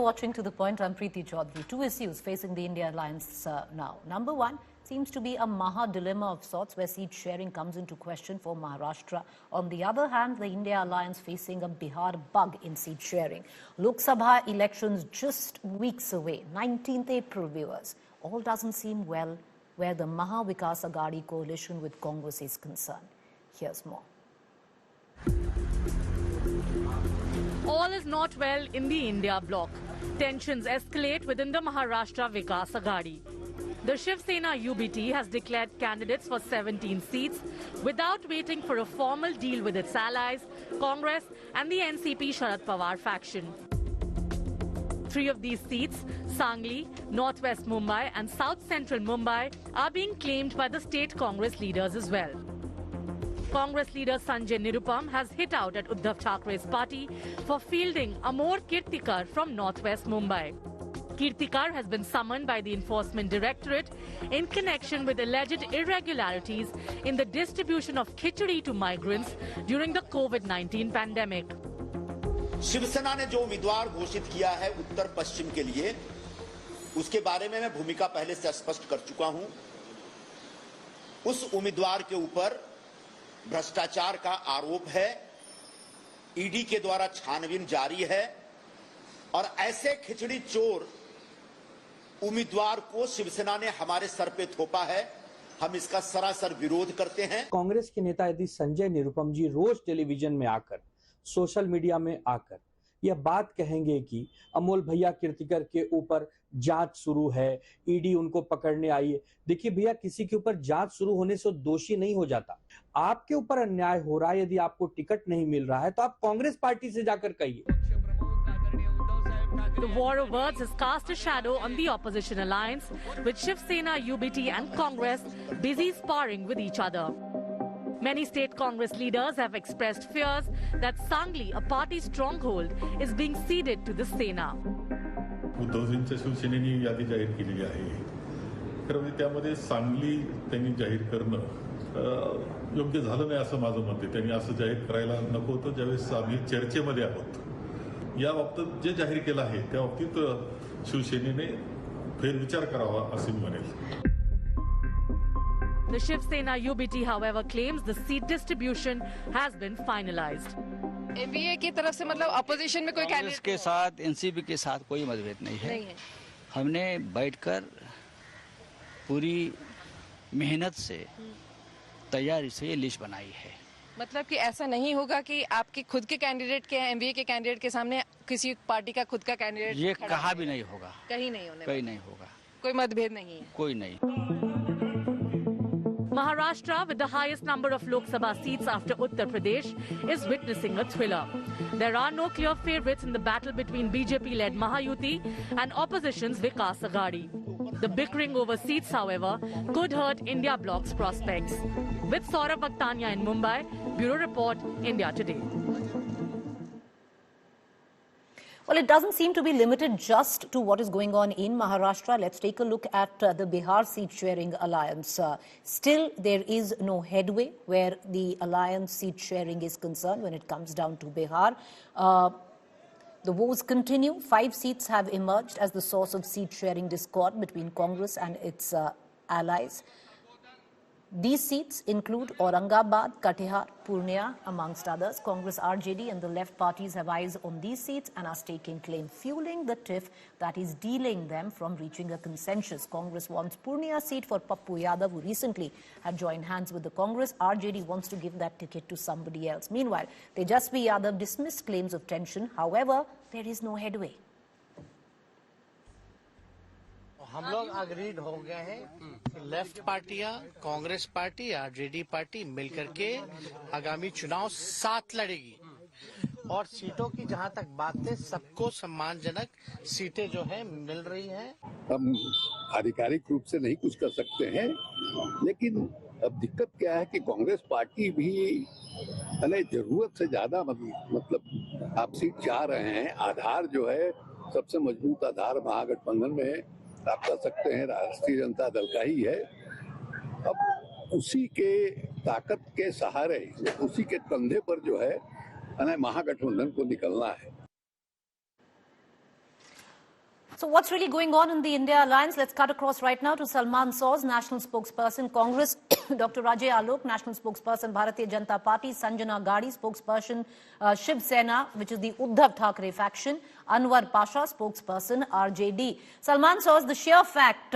watching To The Point. I'm Preeti Chaudhary. Two issues facing the India alliance now. Number one seems to be a Maha dilemma of sorts, where seat sharing comes into question for Maharashtra. On the other hand, the India alliance facing a Bihar bug in seat sharing. Lok Sabha elections just weeks away, 19th April, viewers. All doesn't seem well where the Maha Vikas Agadi coalition with Congress is concerned. Here's more. All is not well in the India bloc. Tensions escalate within the Maharashtra Vikas Agadi. The Shiv Sena UBT has declared candidates for 17 seats without waiting for a formal deal with its allies, Congress and the NCP Sharad Pawar faction. 3 of these seats, Sangli, Northwest Mumbai and South Central Mumbai, are being claimed by the state Congress leaders as well. Congress leader Sanjay Nirupam has hit out at Uddhav Thackeray's party for fielding Amor Kirtikar from Northwest Mumbai. Kirtikar has been summoned by the Enforcement Directorate in connection with alleged irregularities in the distribution of khichdi to migrants during the COVID-19 pandemic. Shiv सेना ने जो उम्मीदवार घोषित किया है उत्तर पश्चिम के लिए, उसके बारे में मैं भूमिका पहले से स्पष्ट कर चुका हूं। उस उम्मीदवार के ऊपर भ्रष्टाचार का आरोप है, ईडी के द्वारा छानबीन जारी है और ऐसे खिचड़ी चोर उम्मीदवार को शिवसेना ने हमारे सर पे थोपा है। हम इसका सरासर विरोध करते हैं। कांग्रेस के नेता यदि संजय निरुपम जी रोज टेलीविजन में आकर, सोशल मीडिया में आकर यह बात कहेंगे कि अमोल भैया कीर्तिकर के ऊपर जांच शुरू है, ईडी उनको पकड़ने आई है। देखिए भैया, किसी के ऊपर जांच शुरू होने से दोषी नहीं हो जाता। आपके ऊपर अन्याय हो रहा है, यदि आपको टिकट नहीं मिल रहा है तो आप कांग्रेस पार्टी से जाकर कहिए। The war of words has cast a shadow on the opposition alliance, with Shiv Sena UBT and Congress busy sparring with each other. Many state Congress leaders have expressed fears that Sangli, a party stronghold, is being ceded to the Sena. उद्धवजींच्या शिवसेनेने यादी जाहीर केलेली आहे. खरं म्हणजे त्यामध्ये सांगली त्यांनी जाहीर करणं योग्य झालं नाही असं माझं मत आहे. त्यांनी असं जाहीर करायला नको होतं. ज्यावेळेस आम्ही चर्चेमध्ये आहोत, या बाबतीत जे जाहीर केलं आहे त्या बाबतीत शिवसेनेने फेरविचार करावा असे मी म्हणेल. The Shiv Sena UBT, however, claims the seat distribution has been finalized. NDA की तरफ से मतलब अपोजिशन में कोई कांग्रेस के साथ एनसीपी के साथ कोई मतभेद नहीं है। हमने बैठकर पूरी मेहनत से तैयारी से ये लिस्ट बनाई है। मतलब कि ऐसा नहीं होगा कि आपके खुद के कैंडिडेट के एमबीए के कैंडिडेट के सामने किसी पार्टी का खुद का कैंडिडेट ये कहा भी नहीं होगा, कहीं नहीं होने, कहीं नहीं होगा, कोई मतभेद नहीं है, कोई नहीं। Maharashtra, with the highest number of Lok Sabha seats after Uttar Pradesh, is witnessing a thriller. There are no clear favourites in the battle between BJP-led Mahayuti and opposition's Vikas Agadi. The bickering over seats, however, could hurt India bloc's prospects. With Saurabh Bhaktania in Mumbai, Bureau Report, India Today. Well, it doesn't seem to be limited just to what is going on in Maharashtra. Let's take a look at the Bihar seat-sharing alliance. Still, there is no headway where the alliance seat-sharing is concerned when it comes down to Bihar. The woes continue. 5 seats have emerged as the source of seat-sharing discord between Congress and its allies. These seats include Aurangabad, Katihar, Purnia, amongst others. Congress, RJD and the left parties have eyes on these seats and are staking claim, fueling the tiff that is delaying them from reaching a consensus. Congress wants Purnia seat for Pappu Yadav, who recently had joined hands with the Congress. RJD wants to give that ticket to somebody else. Meanwhile, Tejasvi Yadav dismissed claims of tension. However, there is no headway. हम लोग agreed हो गए हैं कि left पार्टियां, Congress party, RJD party मिलकर के आगामी चुनाव साथ लड़ेगी और सीटों की जहां तक बात है, सबको सम्मानजनक सीटें जो है मिल रही हैं। हम आधिकारिक रूप से नहीं कुछ कर सकते हैं, लेकिन अब दिक्कत क्या है कि कांग्रेस पार्टी भी जरूरत से ज्यादा मतलब आप सीट चाह रहे हैं। आधार जो है सबसे मजबूत आधार महागठबंधन में आप कह सकते हैं राष्ट्रीय जनता दल का ही है। अब उसी के ताकत के सहारे, उसी के कंधे पर जो है महागठबंधन को निकलना है। So what's really going on in the India alliance? Let's cut across right now to Salman Soz, National Spokesperson, Congress, Dr. Rajay Alok, National Spokesperson, Bharatiya Janata Party, Sanjana Gadi, Spokesperson, Shiv Sena, which is the Uddhav Thackeray faction, Anwar Pasha, Spokesperson, RJD. Salman Soz, the sheer fact,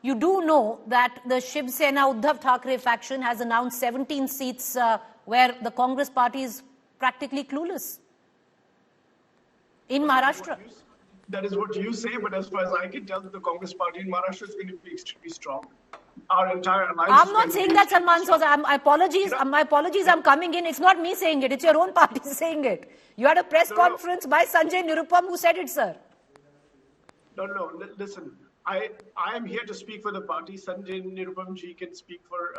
you do know that the Shiv Sena Uddhav Thackeray faction has announced 17 seats where the Congress party is practically clueless in Maharashtra. That is what you say, but as far as I can tell, the Congress party in Maharashtra is going to be extremely strong. Our entire alliance. I'm not saying that, Salman Soz. My apologies. I'm coming in. It's not me saying it. It's your own party saying it. You had a press conference by Sanjay Nirupam who said it, sir. No. Listen, I am here to speak for the party. Sanjay Nirupam ji can speak for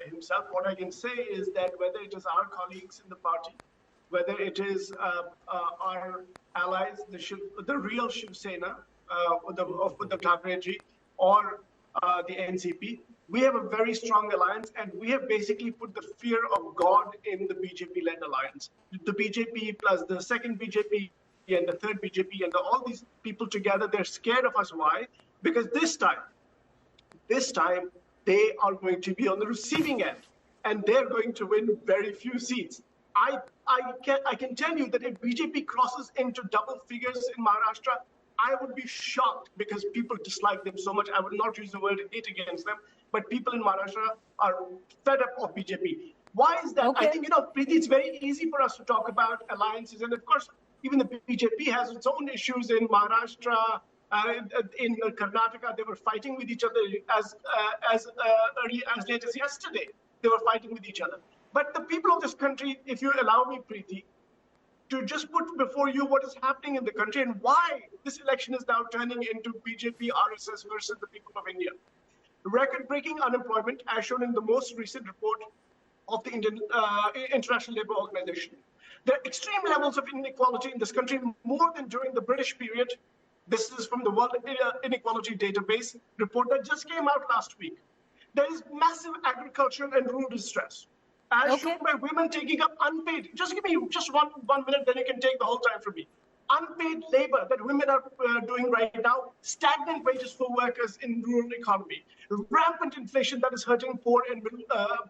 himself. What I can say is that whether it is our colleagues in the party, whether it is our allies, the real Shiv Sena, of the Thackeray ji, or the NCP, we have a very strong alliance, and we have basically put the fear of God in the BJP-led alliance. The BJP plus the second BJP and the third BJP and all these people together, they're scared of us. Why? Because this time, they are going to be on the receiving end, and they're going to win very few seats. I can tell you that if BJP crosses into double figures in Maharashtra, I would be shocked because people dislike them so much. I would not use the word hate against them, but people in Maharashtra are fed up of BJP. Why is that? Okay. I think, Preeti, it's very easy for us to talk about alliances. And of course, even the BJP has its own issues in Maharashtra. In Karnataka, they were fighting with each other as late as yesterday. They were fighting with each other. But the people of this country, if you allow me, Preeti, to just put before you what is happening in the country and why this election is now turning into BJP, RSS versus the people of India. Record-breaking unemployment, as shown in the most recent report of the International Labour Organization. There are extreme levels of inequality in this country, more than during the British period. This is from the World Inequality Database report that just came out last week. There is massive agricultural and rural distress, as shown by women taking up unpaid. Just give me just one minute, then you can take the whole time from me. Unpaid labor that women are doing right now, stagnant wages for workers in rural economy, rampant inflation that is hurting poor and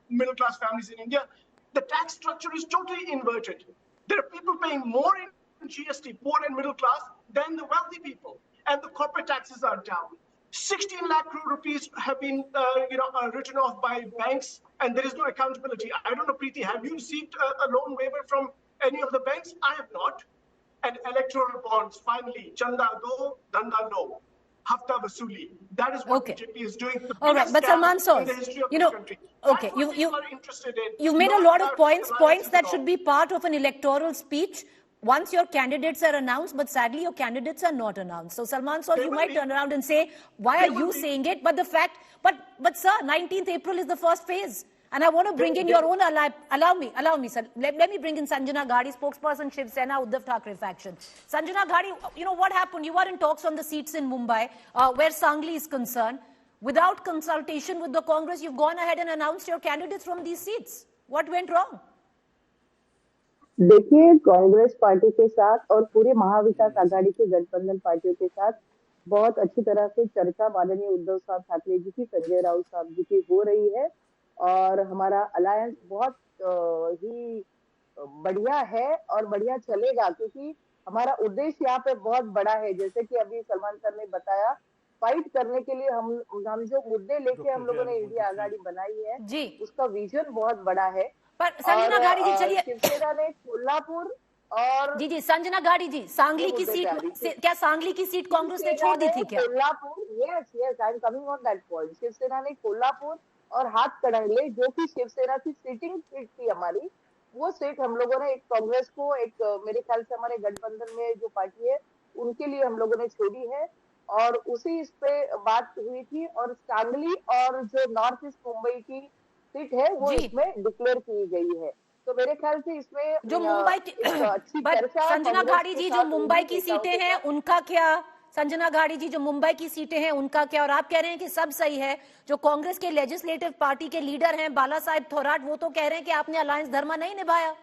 middle-class families in India. The tax structure is totally inverted. There are people paying more in GST, poor and middle class, than the wealthy people, and the corporate taxes are down. 16 lakh crore rupees have been written off by banks, and there is no accountability. I don't know, Preeti, have you received a loan waiver from any of the banks? I have not. And electoral bonds, finally, chanda do, danda no. Hafta vasuli. That is what BJP is doing. All right, but Salman Soz, okay, you've made a lot of points that should be part of an electoral speech once your candidates are announced, but sadly your candidates are not announced. So Salman Soz, you might turn around and say, why are you saying it? But the fact, but sir, 19th April is the first phase. And I want to bring in your own allow me, sir. Let me bring in Sanjana Gadi, spokesperson, Shiv Sena, Uddhav Thackeray faction. Sanjana Gadi, what happened? You were in talks on the seats in Mumbai, where Sangli is concerned. Without consultation with the Congress, you've gone ahead and announced your candidates from these seats. What went wrong? देखिए, Congress party के साथ और पूरे महाविकास आघाड़ी के गठबंधन पार्टियों के साथ बहुत अच्छी तरह से चर्चा माननीय उद्धव साहब ठाकरे जी की, संजय राउत साहब जी की हो रही है, और हमारा अलायंस बहुत ही बढ़िया है और बढ़िया चलेगा, क्योंकि हमारा उद्देश्य यहाँ पे बहुत बड़ा है। जैसे कि अभी सलमान सर ने बताया, फाइट करने के लिए हम जो मुद्दे लेके हम लोगों ने इंडिया आघाड़ी बनाई है, उसका विजन बहुत बड़ा है। पर संजना गाड़ी जी, चलिए, शिवसेना ने कोल्हापुर और जी संजना गाड़ी जी, सांगली की सीट, क्या सांगली की सीट कांग्रेस ने छोड़ दी थी क्या? Kolhapur, yes, I am coming on that point. Shiv Sena ने कोल्हापुर और हाथ कड़ंगले, जो कि शिवसेना की सीटिंग सीट थी हमारी, वो सीट हम लोगों ने एक कांग्रेस को, एक मेरे ख्याल से हमारे गठबंधन में जो पार्टी है उनके लिए हम लोगों ने छोड़ी है, और उसी इस पे बात हुई थी। और सांगली और जो नॉर्थ ईस्ट मुंबई की सीट है वो इसमें डिक्लेयर की गई है। तो मेरे ख्याल से इसमें जो मुंबई की संजना गाड़ी जी, जो मुंबई की सीटें हैं उनका क्या? संजना गाड़ी जी, जो मुंबई की सीटें हैं उनका क्या? और आप कह रहे हैं कि सब सही है। जो कांग्रेस के लेजिस्लेटिव पार्टी के लीडर हैं बाला साहेब थोराट, वो तो कह रहे हैं कि आपने अलायंस धर्म नहीं निभाया।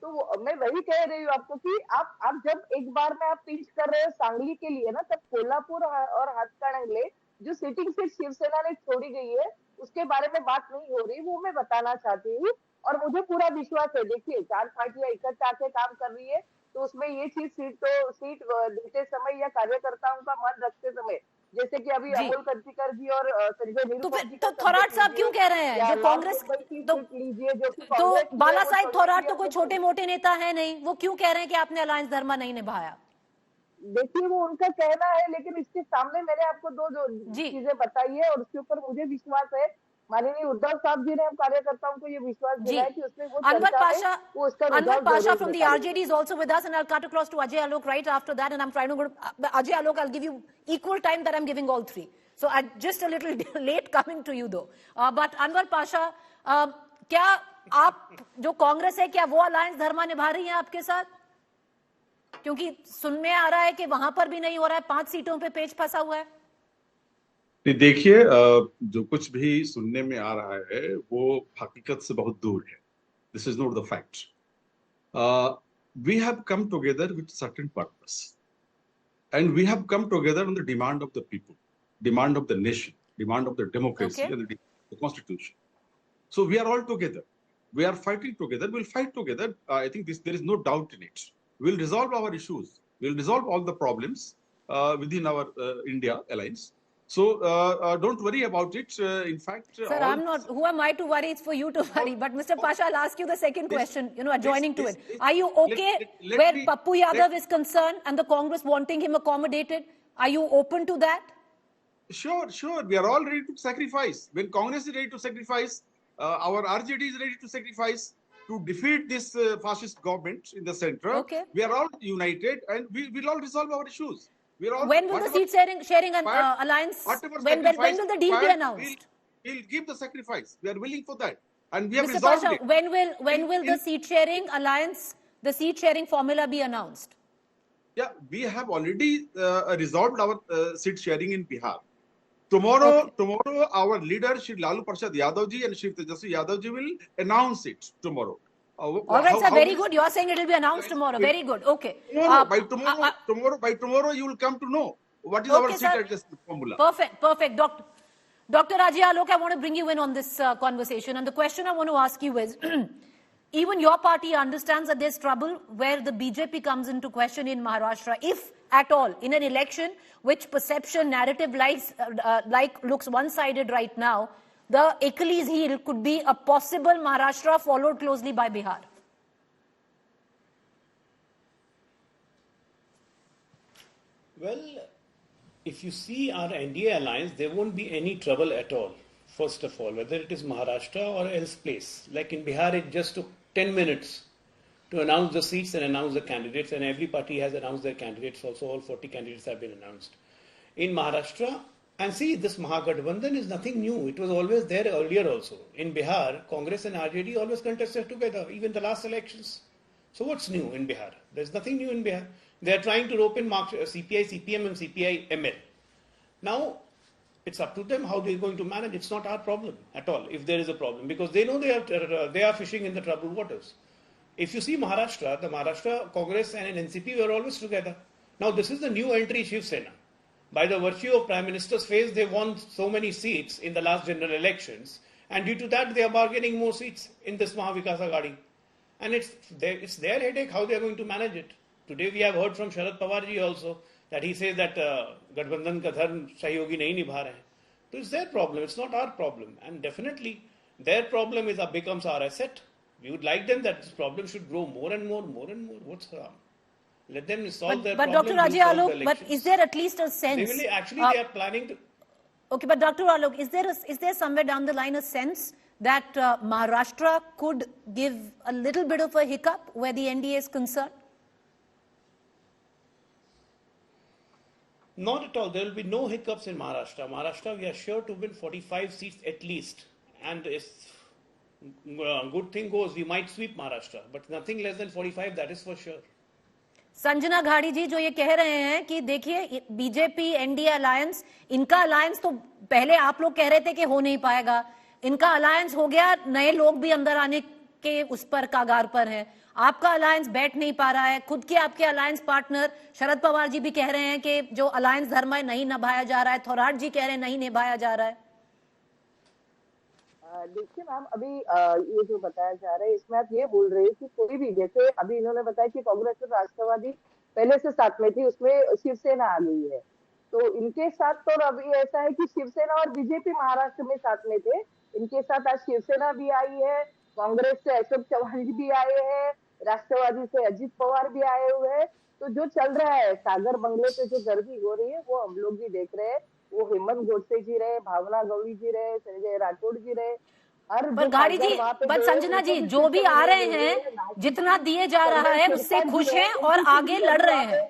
तो मैं वही कह रही हूँ आपको कि आप जब एक बार में आप पिंच कर रहे हो सांगली के लिए ना, तब कोल्हापुर और हातकणंगले जो सिटिंग सीट शिवसेना ने छोड़ी गई है उसके बारे में बात नहीं हो रही, वो मैं बताना चाहती हूँ। और मुझे पूरा विश्वास है, देखिए 4 पार्टियां इकट्ठा आके काम कर रही है, तो उसमें ये चीज सीट देते समय या कार्यकर्ताओं का मन रखते समय, जैसे कि अभी अमोल कंटिकर जी और संजय निरुपम जी तो थोराट साहब क्यों कह रहे हैं जो कांग्रेस लीजिए, जो तो बाला साहिब थोराट तो कोई छोटे मोटे नेता है नहीं, वो क्यों कह रहे हैं कि आपने अलायंस धर्मा नहीं निभाया? देखिए वो उनका कहना है, लेकिन इसके सामने मैंने आपको दो चीजें बताई है और उसके ऊपर मुझे विश्वास है, माननीय उद्धव साहब जी ने हम कार्यकर्ताओं को ये विश्वास दिलाया कि उसमें वो Anwar चर्चा है, वो उसका Anwar Pasha from the RJD is also with us, and I'll cut across to Ajay Alok right after that, and I'm trying to go to Ajay Alok. I'll give you equal time that I'm giving all three. So I'm just a little late coming to you though. But Anwar Pasha, क्या आप जो कांग्रेस है क्या वो alliance धर्मा निभा रही है आपके साथ? क्योंकि सुन में आ रहा है कि वहां पर भी नहीं हो रहा है, 5 सीटों पे पेच फंसा हुआ है। देखिए, जो कुछ भी सुनने में आ रहा है वो हकीकत से बहुत दूर है। This is not the fact. We have come together with certain purpose and we have come together on the demand of the people, demand of the nation, demand of the democracy and the constitution. So we are all together, we are fighting together, we'll fight together. I think there is no doubt in it. We'll resolve our issues, we'll resolve all the problems within our India alliance. So don't worry about it. In fact, sir, I'm not, who am I to worry? It's for you to worry. But Mr. Pasha, I'll ask you the second question, adjoining to it. Are you okay where Pappu Yadav is concerned and the Congress wanting him accommodated? Are you open to that? Sure. We are all ready to sacrifice. When Congress is ready to sacrifice, our RJD is ready to sacrifice to defeat this fascist government in the center. Okay. We are all united and we will all resolve our issues. When will the seat sharing alliance, when will the deal be announced? We'll give the sacrifice. We are willing for that. And we have Mr. resolved Pasha, it. When will the seat sharing alliance, the seat sharing formula be announced? Yeah, we have already resolved our seat sharing in Bihar. Tomorrow, our leader, Shri Lalu Prasad Yadav ji and Shri Tejasvi Yadav ji will announce it tomorrow. All right, sir. Very good. You are saying it will be announced tomorrow. Very good. Okay. By tomorrow, you will come to know what is our seat adjustment formula. Perfect. Dr. Ajay Alok, I want to bring you in on this conversation. And the question I want to ask you is, even your party understands that there's trouble where the BJP comes into question in Maharashtra, if at all, in an election which perception, narrative looks one-sided right now. The Achilles heel could be a possible Maharashtra followed closely by Bihar. Well, if you see our NDA alliance, there won't be any trouble at all. First of all, whether it is Maharashtra or else place. Like in Bihar, it just took 10 minutes to announce the seats and announce the candidates, and every party has announced their candidates also. All 40 candidates have been announced. In Maharashtra, and see, this Mahagathbandhan is nothing new. It was always there earlier also. In Bihar, Congress and RJD always contested together, even the last elections. So what's new in Bihar? There's nothing new in Bihar. They are trying to rope in CPI, CPM and CPI ML. Now, it's up to them how they're going to manage. It's not our problem at all if there is a problem, because they know they are fishing in the troubled waters. If you see Maharashtra, the Maharashtra Congress and NCP were always together. Now this is the new entry Shiv Sena. By the virtue of Prime Minister's face, they won so many seats in the last general elections, and due to that they are bargaining more seats in this Maha Vikas Agadi. And it's their headache how they are going to manage it. Today we have heard from Sharad Pawar ji also that he says that Gathbandhan ka dharm Sahiyogi nahi nibha rahe. So it's their problem, it's not our problem. And definitely their problem becomes our asset. We would like them that this problem should grow more and more. What's harm? Let them solve their problem. But Dr. Ajay Alok, but is there at least a sense? They are planning to. Okay, but Dr. Alok, is there somewhere down the line a sense that Maharashtra could give a little bit of a hiccup where the NDA is concerned? Not at all. There will be no hiccups in Maharashtra. Maharashtra, we are sure to win 45 seats at least. And if good thing goes, we might sweep Maharashtra. But nothing less than 45, that is for sure. Sanjana Ghadi ji जो ये कह रहे हैं कि देखिए BJP NDA alliance, इनका alliance तो पहले आप लोग कह रहे थे कि हो नहीं पाएगा, इनका अलायंस हो गया, नए लोग भी अंदर आने के उस पर कागार पर है, आपका अलायंस बैठ नहीं पा रहा है, खुद के आपके अलायंस पार्टनर शरद पवार जी भी कह रहे हैं कि जो अलायंस धर्म है नहीं निभाया जा रहा है, थोराट जी कह रहे हैं नहीं निभाया जा रहा है। देखिए मैम, अभी ये जो बताया जा रहा है इसमें आप ये बोल रहे हैं कि कोई भी, जैसे अभी इन्होंने बताया कि कांग्रेस और राष्ट्रवादी पहले से साथ में थी, उसमें शिवसेना आ गई है, तो इनके साथ तो अभी ऐसा है कि शिवसेना और बीजेपी महाराष्ट्र में साथ में थे, इनके साथ आज शिवसेना भी आई है, कांग्रेस से अशोक चौहान जी भी आए हैं, राष्ट्रवादी से अजित पवार भी आए हुए हैं। तो जो चल रहा है सागर बंगले पे जो गर्दी हो रही है वो हम लोग भी देख रहे हैं, वो हेमंत गोडसे जी रहे, भावना गौड़ी जी रहे, संजय राठौड़ जी रहे, हर पर गाड़ी जी, बट संजना जी जो भी आ रहे हैं, जितना दिए जा रहा है उससे खुश हैं और आगे लड़ रहे हैं।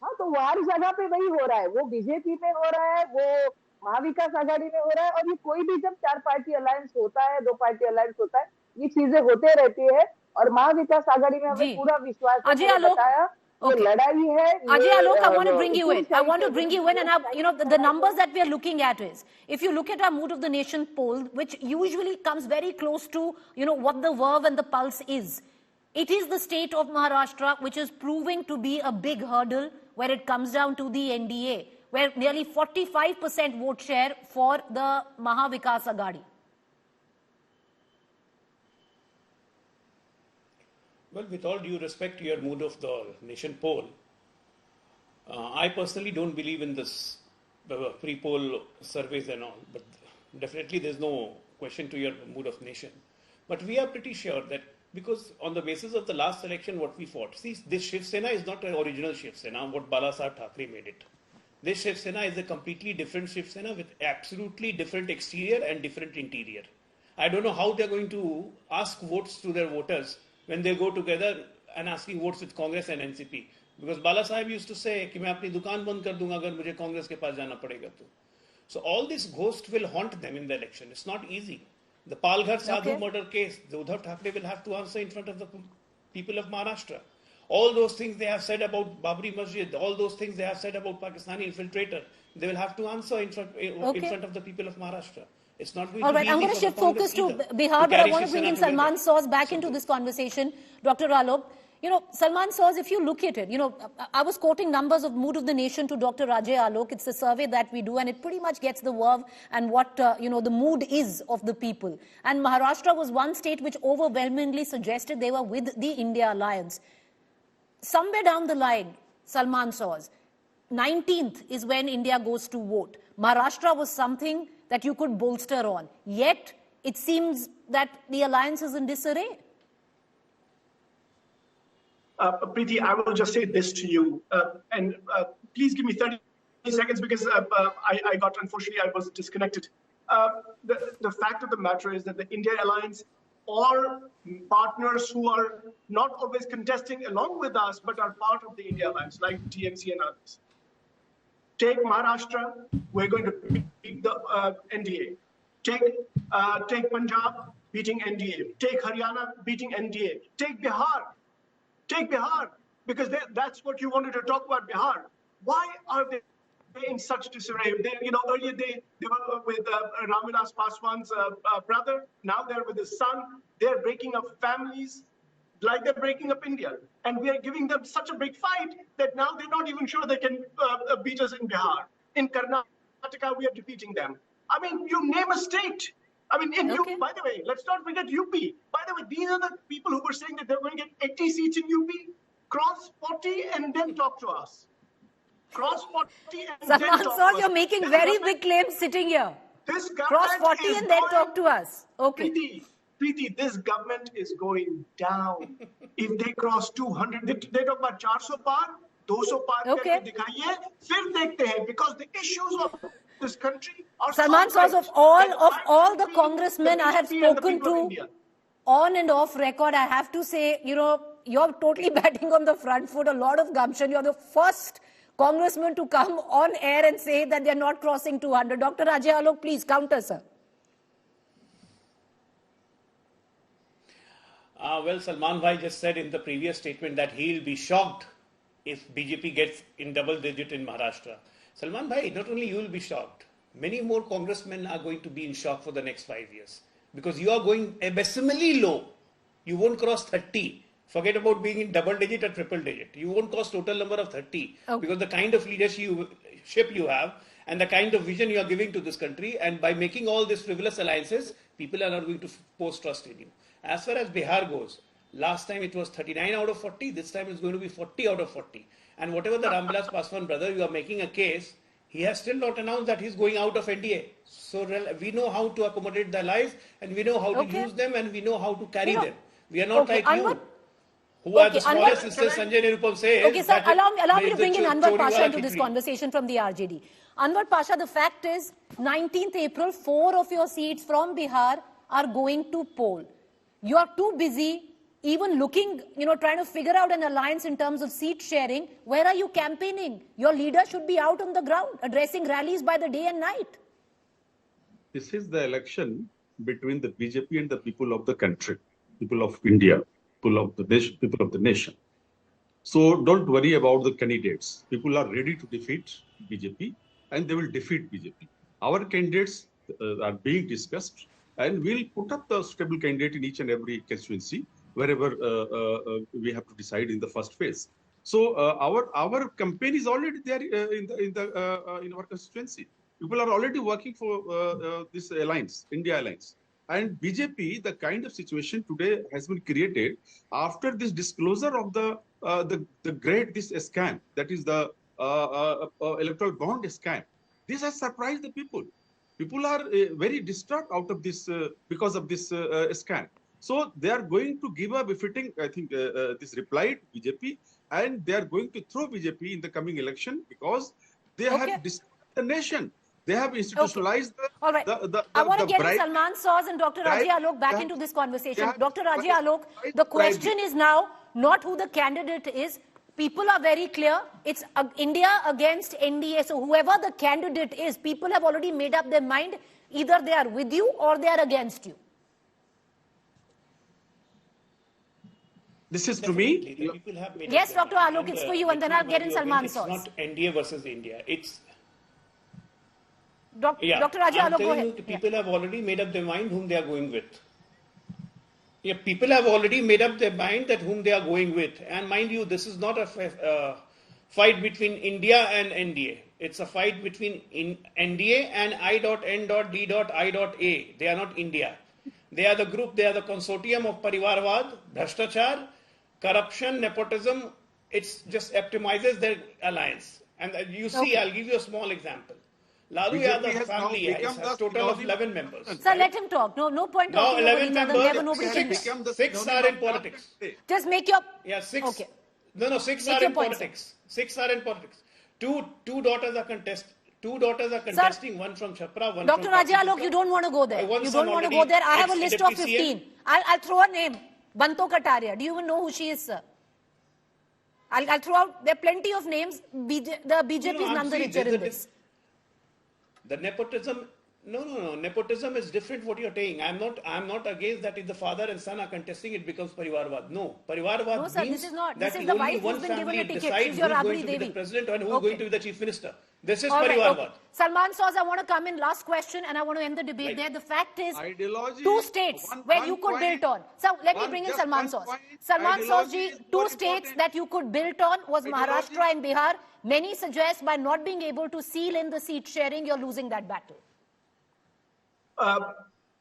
हाँ, तो हर जगह पे वही हो रहा है, वो बीजेपी में हो रहा है, वो महाविकास आघाड़ी में हो रहा है, और ये कोई भी जब 4 पार्टी अलायंस होता है, 2 पार्टी अलायंस होता है, ये चीजें होते रहती है। और महाविकास आघाड़ी में हमें पूरा विश्वास है, बताया लड़ाई है। Ajay Alok, I want to bring you in. I want to bring you in, and you know the numbers that we are looking at is, if you look at our Mood of the Nation poll, which usually comes very close to what the verve and the pulse is, it is the state of Maharashtra which is proving to be a big hurdle where it comes down to the NDA, where nearly 45% vote share for the Maha Vikas Agadi. Well, with all due respect to your Mood of the Nation poll, I personally don't believe in this pre-poll surveys and all, but definitely there's no question to your Mood of Nation. But we are pretty sure that because on the basis of the last election what we fought, see, this Shiv Sena is not an original Shiv Sena, what Balasaheb Thackeray made it. This Shiv Sena is a completely different Shiv Sena with absolutely different exterior and different interior. I don't know how they're going to ask votes to their voters when they go together and asking votes with Congress and NCP. Because Bala Sahib used to say कि मैं अपनी दुकान बंद कर दूंगा अगर मुझे कांग्रेस के पास जाना पड़ेगा तो. So all this ghost will haunt them in the election. It's not easy. The Palghar Sadhu murder case, the Uddhav Thackeray will have to answer in front of the people of Maharashtra. All those things they have said about Babri Masjid, all those things they have said about Pakistani infiltrator, they will have to answer in front of the people of Maharashtra. It's not going All to right, be I'm easy going to shift focus to Bihar, but I want to bring in Salman Soz back into this conversation. Dr. Alok, Salman Soz, if you look at it, I was quoting numbers of Mood of the Nation to Dr. Ajay Alok. It's a survey that we do, and it pretty much gets the verve and what, the mood is of the people. And Maharashtra was one state which overwhelmingly suggested they were with the India alliance. Somewhere down the line, Salman Soz, 19th is when India goes to vote. Maharashtra was something that you could bolster on. Yet, it seems that the alliance is in disarray. Preeti, I will just say this to you, and please give me 30 seconds because unfortunately, I was disconnected. The fact of the matter is that the India alliance or partners who are not always contesting along with us, but are part of the India alliance, like TMC and others. Take Maharashtra, we're going to beat the NDA. Take Punjab, beating NDA. Take Haryana, beating NDA. Take Bihar, because that's what you wanted to talk about, Bihar. Why are they in such disarray? Earlier they were with Ramvilas Paswan's brother. Now they're with his son. They're breaking up families like they're breaking up India. And we are giving them such a big fight that now they're not even sure they can beat us in Bihar. In Karnataka, we are defeating them. I mean, you name a state. I mean, by the way, let's not forget UP. By the way, these are the people who were saying that they're going to get 80 seats in UP, cross 40 and then talk to us. Cross 40 and then talk to us. You're making very big claims sitting here. Cross 40 and then talk to us. Okay. Preeti, this government is going down. If they cross 200, they talk about 400 par, 200 par karke dikhaiye, fir dekhte hain, because the issues of this country are Salman Soz, of all the congressmen I have spoken to on and off record, I have to say, you're totally batting on the front foot, a lot of gumption. You're the first congressman to come on air and say that they're not crossing 200. Dr. Ajay Alok, please counter, sir. Well, Salman Bhai just said in the previous statement that he'll be shocked if BJP gets in double digit in Maharashtra. Salman Bhai, not only you will be shocked, many more congressmen are going to be in shock for the next 5 years. Because you are going abysmally low You won't cross 30. Forget about being in double digit or triple digit. You won't cross total number of 30 because the kind of leadership you have and the kind of vision you are giving to this country, and by making all these frivolous alliances, people are not going to post trust in you. As far as Bihar goes, last time it was 39 out of 40, this time it's going to be 40 out of 40. And whatever the Ramvilas Paswan brother, you are making a case, he has still not announced that he's going out of NDA. So we know how to accommodate the allies, and we know how to use them, and we know how to carry them. We are not like you, who are the smallest sister, Sanjay Nirupam says. Okay, sir, allow me to bring in Anwar Pasha into this conversation from the RJD. Anwar Pasha, the fact is, 19th April, 4 of your seats from Bihar are going to poll. You are too busy even looking, trying to figure out an alliance in terms of seat sharing. Where are you campaigning? Your leader should be out on the ground, addressing rallies by the day and night. This is the election between the BJP and the people of the country, people of India, people of the nation. So don't worry about the candidates. People are ready to defeat BJP, and they will defeat BJP. Our candidates are being discussed, and we'll put up the suitable candidate in each and every constituency wherever we have to decide in the first phase. So our campaign is already there in our constituency. People are already working for this alliance, India alliance. And BJP, the kind of situation today has been created after this disclosure of the this scam, that is the electoral bond scam. This has surprised the people. People are very disturbed out of this because of this scam. So they are going to give a befitting, I think, this reply to BJP, and they are going to throw BJP in the coming election because they have disturbed the nation. They have institutionalized All right. I want to get Salman Soz and Dr. Raji Alok back into this conversation. Dr. Raji Alok, the question is now not who the candidate is. People are very clear. It's India against NDA. So whoever the candidate is, people have already made up their mind. Either they are with you or they are against you. This is to me. Yes, Dr. Alok, it's for you, and then I'll get in Salman Soz. It's not NDA versus India. It's Dr. Raja Alok, go ahead. People have already made up their mind whom they are going with. Yeah, people have already made up their mind that whom they are going with. And mind you, this is not a fight between India and NDA. It's a fight between NDA and I.N.D.I.A. They are not India. They are the group, they are the consortium of Parivarvad, Bhrashtachar, corruption, nepotism. It just optimizes their alliance. And you see, I'll give you a small example. Lalu Yadav family has a total of 11 members. Sir, let him talk. No point talking over each other. Never nobody can. 6 are in politics. Just make your... Yeah, 6. Okay. No, 6 are in politics. 6 are in politics. Two daughters are contesting. Two daughters are contesting, one from Chhapra, one Dr. from Raja Alok, you don't want to go there. You don't want to go there. I have a list of 15. I'll throw a name. Banto Kataria. Do you even know who she is, sir? I'll throw out, there are plenty of names. The BJP is none the richer in this. The nepotism, no. Nepotism is different what you're saying. I'm not against that if the father and son are contesting, it becomes Parivarvad. No. Parivarvad means this is not. that this is the only wife one who's been given a family ticket. decides She's your who's going Rabri to be Devi. the president and who's going to be the chief minister. This is All Parivarvad. Right, Salman Soz, I want to come in. Last question, and I want to end the debate there. The fact is, ideology, 2 states where you could build on. So let me bring in Salman Soz. Salman Soz ji, 2 states that you could build on was Maharashtra and Bihar. Many suggest by not being able to seal in the seat sharing, you're losing that battle.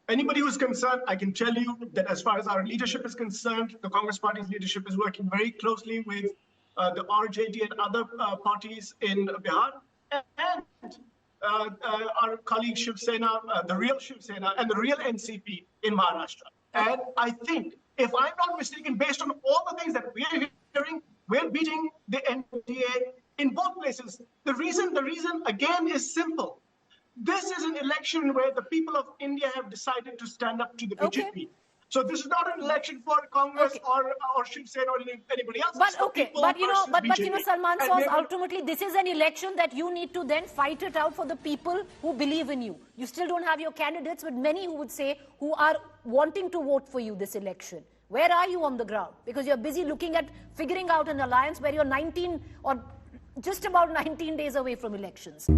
Anybody who's concerned, I can tell you that as far as our leadership is concerned, the Congress Party's leadership is working very closely with the RJD and other parties in Bihar, and our colleague Shiv Sena, the real Shiv Sena, and the real NCP in Maharashtra. And I think, if I'm not mistaken, based on all the things that we're hearing, we're beating the NDA in both places. The reason again is simple. This is an election where the people of India have decided to stand up to the BJP. So this is not an election for Congress or Shiv Sena or anybody else. But Salman Soz, ultimately this is an election that you need to then fight it out for the people who believe in you. You still don't have your candidates, but many who would say who are wanting to vote for you this election. Where are you on the ground? Because you're busy looking at figuring out an alliance where you're 19 or just about 19 days away from elections.